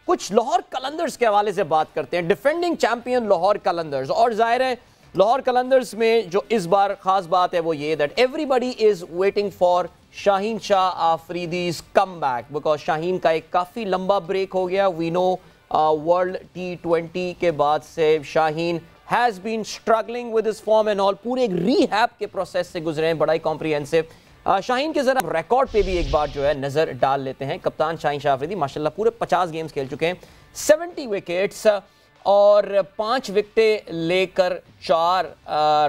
कुछ लाहौर कलंदर्स के हवाले से बात करते हैं। डिफेंडिंग चैंपियन लाहौर कलंदर्स, और जाहिर है लाहौर कलंदर्स में जो इस बार खास बात है वो ये that everybody is waiting for Shaheen Shah Afridi's comeback, because Shaheen का एक काफ़ी लंबा ब्रेक हो गया। वी नो वर्ल्ड T20 के बाद से Shaheen has been struggling with his form and all, पूरे एक रीहैब के प्रोसेस से गुजरे हैं, बड़ा ही कॉम्प्रिहेंसिव। शाहीन के ज़रा रिकॉर्ड पे भी एक बार जो है नज़र डाल लेते हैं। कप्तान शाहीन शाह आफरीदी माशाल्लाह पूरे 50 गेम्स खेल चुके हैं, 70 विकेट्स और 5 विकेटें लेकर 4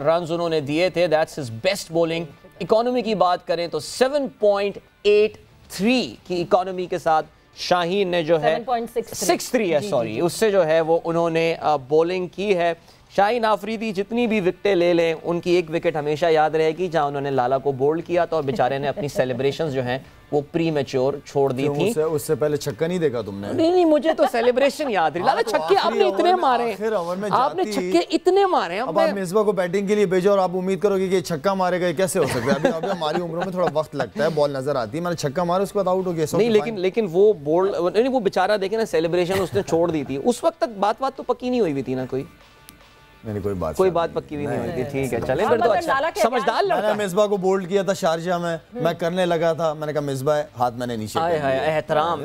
रन उन्होंने दिए थे। That's his best bowling. Economy की बात करें तो 7.83 की इकोनॉमी के साथ शाहीन ने जो है 7.63 है, सॉरी, उससे जो है वो उन्होंने बॉलिंग की है। शाहीन आफरीदी जितनी भी विकेटें ले लें, उनकी एक विकेट हमेशा याद रहेगी जहां उन्होंने लाला को बोल्ड किया था और बेचारे ने अपनी सेलिब्रेशंस जो हैं वो प्री मैच्योर छोड़ दी थी। उससे पहले छक्का नहीं देखा तुमने? नहीं, मुझे तो सेलिब्रेशन याद रही। लाला छक्के आपने इतने मारे, आपने छक्के इतने मारे। अब आप मिसबा को बैटिंग के लिए भेजो और आप उम्मीद करोगे कि छक्का मारेगा, कैसे हो सकता है? अभी हमारी उम्रों में थोड़ा वक्त लगता है, बॉल नजर आती है, मैंने छक्का मारा उसके बाद आउट हो गया। नहीं, लेकिन वो बोल्ड नहीं, वो बेचारा देखे ना, सेलिब्रेशन उसने छोड़ दी थी। उस वक्त तक बात तो पक्की नहीं हुई थी ना, नहीं, कोई बात पक्की भी नहीं हुई थी। ठीक है, चले फिर तो अच्छा, समझदार लड़का। मैंने मिसबा को बोल्ड किया था शारजा में, मैं करने लगा था, मैंने कहा मिसबा है, हाथ मैंने नीचे कर दिया। एहतराम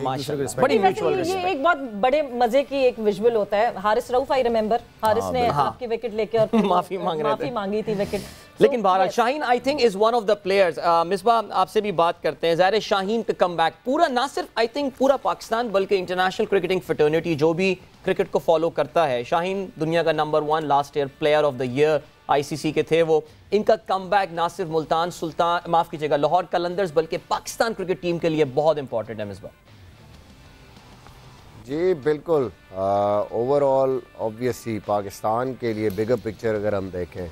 माशाल्लाह, बड़ी म्यूचुअल रिस्पेक्ट। ये एक बहुत बड़े मजे की एक विजुअल होता है। हारिस रऊफ, आई रिमेंबर, हारिस ने आपकी विकेट लेके और माफी मांगी थी विकेट। लेकिन बहरहाल Shaheen I think is one of the players. Misbah आपसे भी बात करते हैं। ज़ाहिर है शाहीन का कमबैक पूरा, ना सिर्फ आई थिंक पूरा पाकिस्तान बल्कि इंटरनेशनल क्रिकेटिंग फ्रेटर्निटी जो भी क्रिकेट को फॉलो करता है, शाहीन दुनिया का number 1 last year player of the year ICC के थे वो। इनका कमबैक ना सिर्फ मुल्तान सुल्तान, माफ कीजिएगा, लाहौर कलंदर्स बल्कि पाकिस्तान क्रिकेट टीम के लिए बहुत इंपॉर्टेंट है। मिसबा जी बिल्कुल, ओवरऑल ऑब्वियसली पाकिस्तान के लिए बिगर पिक्चर अगर हम देखें,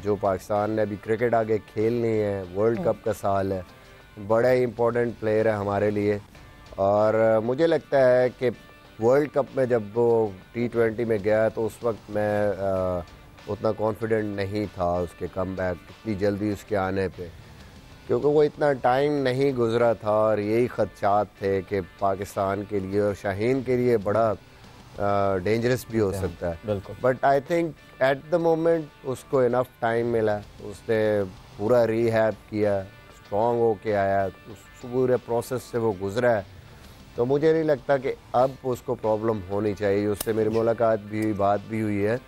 जो पाकिस्तान ने अभी क्रिकेट आगे खेलनी है, वर्ल्ड कप का साल है, बड़ा ही इम्पोर्टेंट प्लेयर है हमारे लिए। और मुझे लगता है कि वर्ल्ड कप में जब वो T20 में गया तो उस वक्त मैं उतना कॉन्फिडेंट नहीं था उसके कमबैक इतनी जल्दी उसके आने पे, क्योंकि वो इतना टाइम नहीं गुजरा था और यही ख़दशात थे कि पाकिस्तान के लिए और शाहीन के लिए बड़ा डेंजरस भी हो सकता है। But I think at the moment उसको इनफ टाइम मिला, उसने पूरा रीहैब किया, स्ट्रॉन्ग होके आया, उस पूरे प्रोसेस से वो गुजरा है। तो मुझे नहीं लगता कि अब उसको प्रॉब्लम होनी चाहिए। उससे मेरी मुलाकात भी हुई, बात भी हुई है।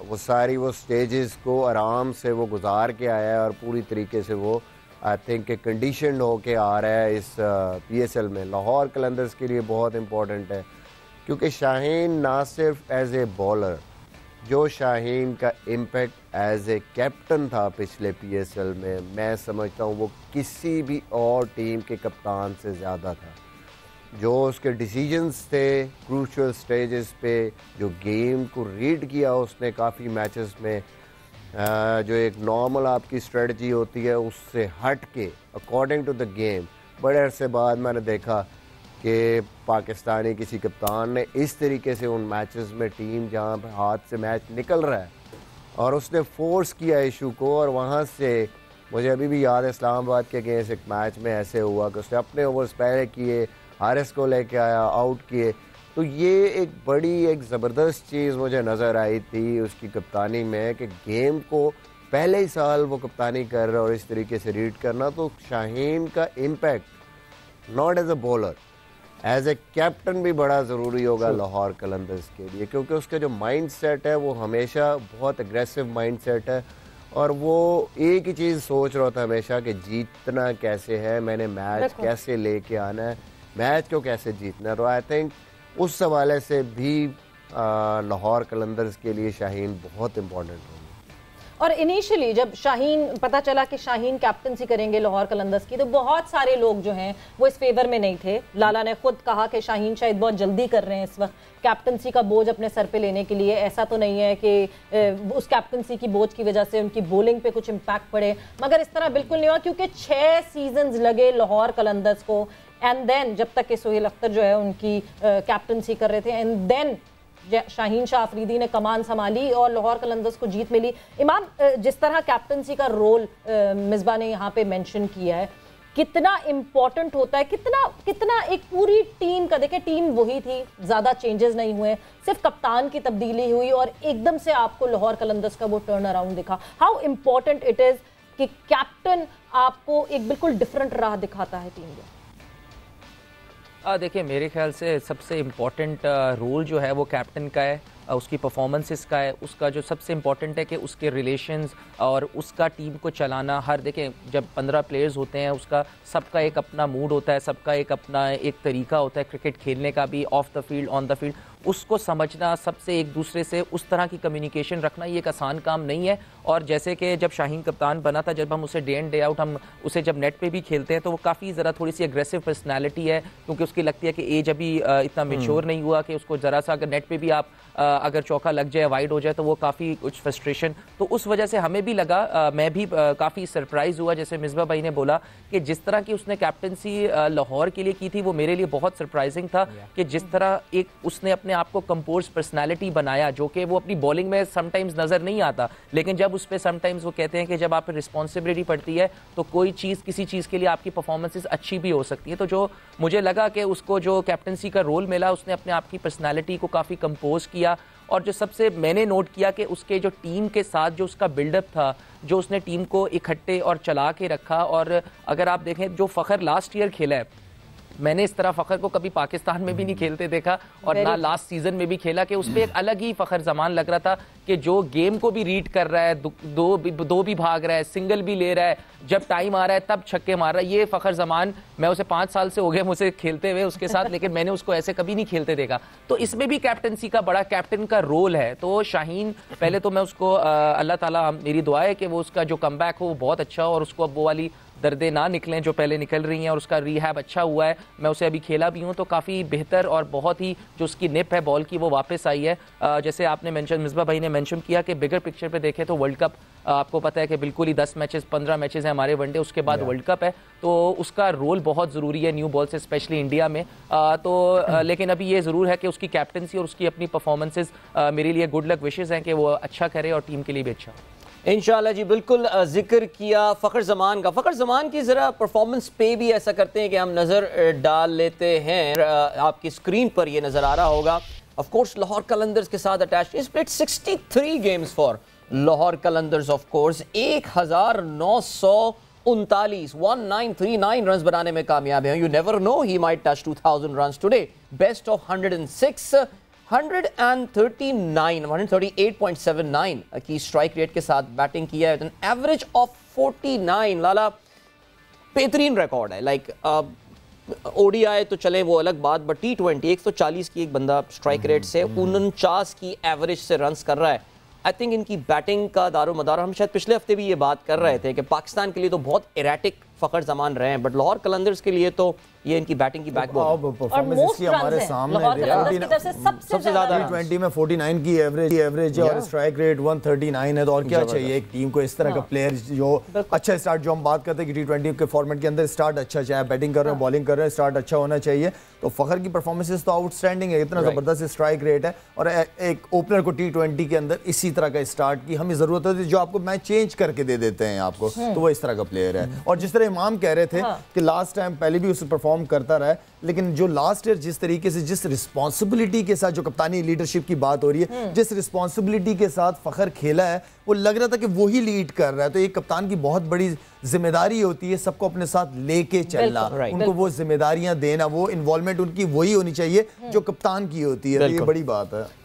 वो सारी वो स्टेजेस को आराम से वो गुजार के आया है और पूरी तरीके से वो आई थिंक कंडीशन होके आ रहा है इस PSL में। लाहौर कलंदर्स के लिए बहुत इम्पोर्टेंट है, क्योंकि शाहीन ना सिर्फ एज ए बॉलर, जो शाहीन का इम्पैक्ट एज ए कैप्टन था पिछले PSL में, मैं समझता हूँ वो किसी भी और टीम के कप्तान से ज़्यादा था। जो उसके डिसीजंस थे क्रूशियल स्टेजेस पे, जो गेम को रीड किया उसने काफ़ी मैचेस में, जो एक नॉर्मल आपकी स्ट्रेटजी होती है उससे हट के अकॉर्डिंग टू द गेम, बड़े अरसे बाद मैंने देखा कि पाकिस्तानी किसी कप्तान ने इस तरीके से उन मैचेस में टीम जहाँ पर हाथ से मैच निकल रहा है और उसने फोर्स किया इशू को, और वहाँ से मुझे अभी भी याद है इस्लामाबाद के अगेंस्ट एक मैच में ऐसे हुआ कि उसने अपने ओवर्स पहले किए, हारिस को लेके आया, आउट किए। तो ये एक बड़ी एक ज़बरदस्त चीज़ मुझे नज़र आई थी उसकी कप्तानी में कि गेम को पहले ही साल वो कप्तानी कर रहा और इस तरीके से रीड करना। तो शाहीन का impact not as a bowler, as a captain भी बड़ा ज़रूरी होगा लाहौर कलंदर्स के लिए, क्योंकि उसका जो माइंड सेट है वो हमेशा बहुत एग्रेसिव माइंड सेट है और वो एक ही चीज़ सोच रहा था हमेशा कि जीतना कैसे है, मैंने मैच कैसे लेके आना है, मैच को कैसे जीतना है। तो आई थिंक उस हवाले से भी लाहौर कलंदर्स के लिए शाहीन बहुत इम्पोर्टेंट होगी। और इनिशियली जब शाहीन पता चला कि शाहीन कैप्टनसी करेंगे लाहौर कलंदर्स की, तो बहुत सारे लोग जो हैं वो इस फेवर में नहीं थे। लाला ने खुद कहा कि शाहीन शायद बहुत जल्दी कर रहे हैं इस वक्त कैप्टनसी का बोझ अपने सर पे लेने के लिए। ऐसा तो नहीं है कि उस कैप्टनसी की बोझ की वजह से उनकी बॉलिंग पे कुछ इम्पैक्ट पड़े, मगर इस तरह बिल्कुल नहीं हुआ, क्योंकि 6 सीजन्स लगे लाहौर कलंदर्स को। एंड देन जब तक कि सोहेल अख्तर जो है उनकी कैप्टनसी कर रहे थे, एंड देन शाहीन शाह आफरीदी ने कमान संभाली और लाहौर कलंदर्स को जीत मिली। इमाम, जिस तरह कैप्टनसी का रोल मिसबा ने यहाँ पे मेंशन किया है, कितना इंपॉर्टेंट होता है, कितना कितना एक पूरी टीम का, देखिए टीम वही थी, ज्यादा चेंजेस नहीं हुए, सिर्फ कप्तान की तब्दीली हुई और एकदम से आपको लाहौर कलंदर्स का वो टर्न अराउंड दिखा। हाउ इंपॉर्टेंट इट इज कि कैप्टन आपको एक बिल्कुल डिफरेंट राह दिखाता है टीम में। देखिए मेरे ख्याल से सबसे इम्पॉर्टेंट रोल जो है वो कैप्टन का है, उसकी परफॉर्मेंसेस का है, उसका जो सबसे इम्पॉर्टेंट है कि उसके रिलेशंस और उसका टीम को चलाना। हर देखें जब 15 प्लेयर्स होते हैं उसका सबका एक अपना मूड होता है, सबका एक अपना एक तरीका होता है क्रिकेट खेलने का भी, of the field on the field, उसको समझना, सबसे एक दूसरे से उस तरह की कम्युनिकेशन रखना ये एक आसान काम नहीं है। और जैसे कि जब शाहीन कप्तान बना था, जब हम उसे डे इन डे आउट हम उसे जब नेट पे भी खेलते हैं तो वो काफ़ी ज़रा थोड़ी सी एग्रेसिव पर्सनालिटी है, क्योंकि उसकी लगती है कि एज अभी इतना मेच्योर नहीं हुआ कि उसको ज़रा सा अगर नेट पे भी आप अगर चौका लग जाए, वाइड हो जाए तो वो काफ़ी कुछ फ्रस्ट्रेशन, तो उस वजह से हमें भी लगा, मैं भी काफ़ी सरप्राइज़ हुआ जैसे मिसबा भाई ने बोला कि जिस तरह की उसने कैप्टनसी लाहौर के लिए की थी वो मेरे लिए बहुत सरप्राइजिंग था कि जिस तरह एक उसने अपने आप को कंपोज पर्सनालिटी बनाया, जो कि वो अपनी बॉलिंग में समटाइम्स नज़र नहीं आता, लेकिन जब उस पर समटाइम्स वो कहते हैं कि जब आप रिस्पॉन्सिबिलिटी पड़ती है तो कोई चीज़ किसी चीज़ के लिए आपकी परफॉर्मेंसेस अच्छी भी हो सकती है। तो जो मुझे लगा कि उसको जो कैप्टनसी का रोल मिला, उसने अपने आप की पर्सनालिटी को काफ़ी कंपोज किया। और जो सबसे मैंने नोट किया कि उसके जो टीम के साथ जो उसका बिल्डअप था, जो उसने टीम को इकट्ठे और चला के रखा। और अगर आप देखें जो फ़खर लास्ट ईयर खेला है, मैंने इस तरह फ़खर को कभी पाकिस्तान में भी नहीं खेलते देखा और ना लास्ट सीजन में भी खेला, कि उस पर एक अलग ही फ़खर ज़मान लग रहा था कि जो गेम को भी रीड कर रहा है, दो भी भाग रहा है, सिंगल भी ले रहा है, जब टाइम आ रहा है तब छक्के मार रहा है। ये फ़खर ज़मान, मैं उसे 5 साल से हो गए मुझे खेलते हुए उसके साथ, लेकिन मैंने उसको ऐसे कभी नहीं खेलते देखा। तो इसमें भी कैप्टनसी का बड़ा कैप्टन का रोल है। तो शाहीन, पहले तो मैं उसको अल्लाह ताला, मेरी दुआ है कि वो उसका जो कमबैक हो वो बहुत अच्छा हो और उसको अब वो वाली दर्दे ना निकलें जो पहले निकल रही हैं, और उसका रिहैब अच्छा हुआ है। मैं उसे अभी खेला भी हूं तो काफ़ी बेहतर और बहुत ही जो उसकी निप है बॉल की वो वापस आई है। जैसे आपने मेंशन, मिसबा भाई ने मेंशन किया कि बिगर पिक्चर पे देखें तो वर्ल्ड कप आपको पता है कि बिल्कुल ही 10 मैचेस 15 मैचेस हैं हमारे वनडे, उसके बाद वर्ल्ड कप है, तो उसका रोल बहुत ज़रूरी है न्यू बॉल से, स्पेशली इंडिया में। लेकिन अभी ये ज़रूर है कि उसकी कैप्टनसी और उसकी अपनी परफॉर्मेंसेज मेरे लिए गुड लक विशेज़ हैं कि वो अच्छा करे और टीम के लिए भी अच्छा हो। इंशाल्लाह जी। बिल्कुल जिक्र किया फ़खर ज़मान का, फ़खर ज़मान की ज़रा परफॉर्मेंस पे भी ऐसा करते हैं कि हम नज़र डाल लेते हैं। आपकी स्क्रीन पर ये नज़र आ रहा होगा, ऑफ कोर्स लाहौर कलंदर्स के साथ attach, is played 63 games for Lahore Qalandars, of course 1939 1939 run बनाने में कामयाब है। You never know, he might touch 2000 run today. Best of 106, 138.79 की स्ट्राइक रेट के साथ बैटिंग किया है, एवरेज ऑफ 49। लाला बेहतरीन रिकॉर्ड है। लाइक ओडीआई तो चले वो अलग बात, बट T20 140 की एक बंदा स्ट्राइक रेट से 49 की एवरेज से रन्स कर रहा है। आई थिंक इनकी बैटिंग का दारोमदार, हम शायद पिछले हफ्ते भी ये बात कर रहे थे कि पाकिस्तान के लिए तो बहुत इरेटिक फ़खर ज़मान रहे हैं, बट लाहौर कलंदर्स के लिए तो ये इनकी बैटिंग की बैकबोन हमारे सामने सबसे ज्यादा T20 में 49 की एवरेज है और स्ट्राइक रेट 139 है। तो और क्या चाहिए एक टीम को, इस तरह का प्लेयर जो अच्छा स्टार्ट, जो हम बात करते हैं कि T20 के फॉर्मेट के अंदर स्टार्ट अच्छा, चाहे बैटिंग कर रहे हो बॉलिंग कर रहे हो, स्टार्ट अच्छा होना चाहिए। तो फ़खर की परफॉर्मेंसेस तो आउटस्टैंडिंग है, इतना ज़बरदस्त स्ट्राइक रेट है और एक ओपनर को T20 के अंदर इसी तरह का स्टार्ट की हमें ज़रूरत होती है, जो आपको मैच चेंज करके दे देते हैं आपको, तो वो इस तरह का प्लेयर है। और जिस तरह इमाम कह रहे थे कि लास्ट टाइम पहले भी उसे परफॉर्म करता रहा है, लेकिन जो लास्ट ईयर जिस तरीके से, जिस रिस्पॉन्सिबिलिटी के साथ, जो कप्तानी लीडरशिप की बात हो रही है, जिस रिस्पॉन्सिबिलिटी के साथ फ़खर खेला है, वो लग रहा था कि वही लीड कर रहा है। तो एक कप्तान की बहुत बड़ी जिम्मेदारी होती है सबको अपने साथ लेके चलना, उनको वो जिम्मेदारियां देना, वो इन्वॉल्वमेंट उनकी वही होनी चाहिए जो कप्तान की होती है। तो ये बड़ी बात है।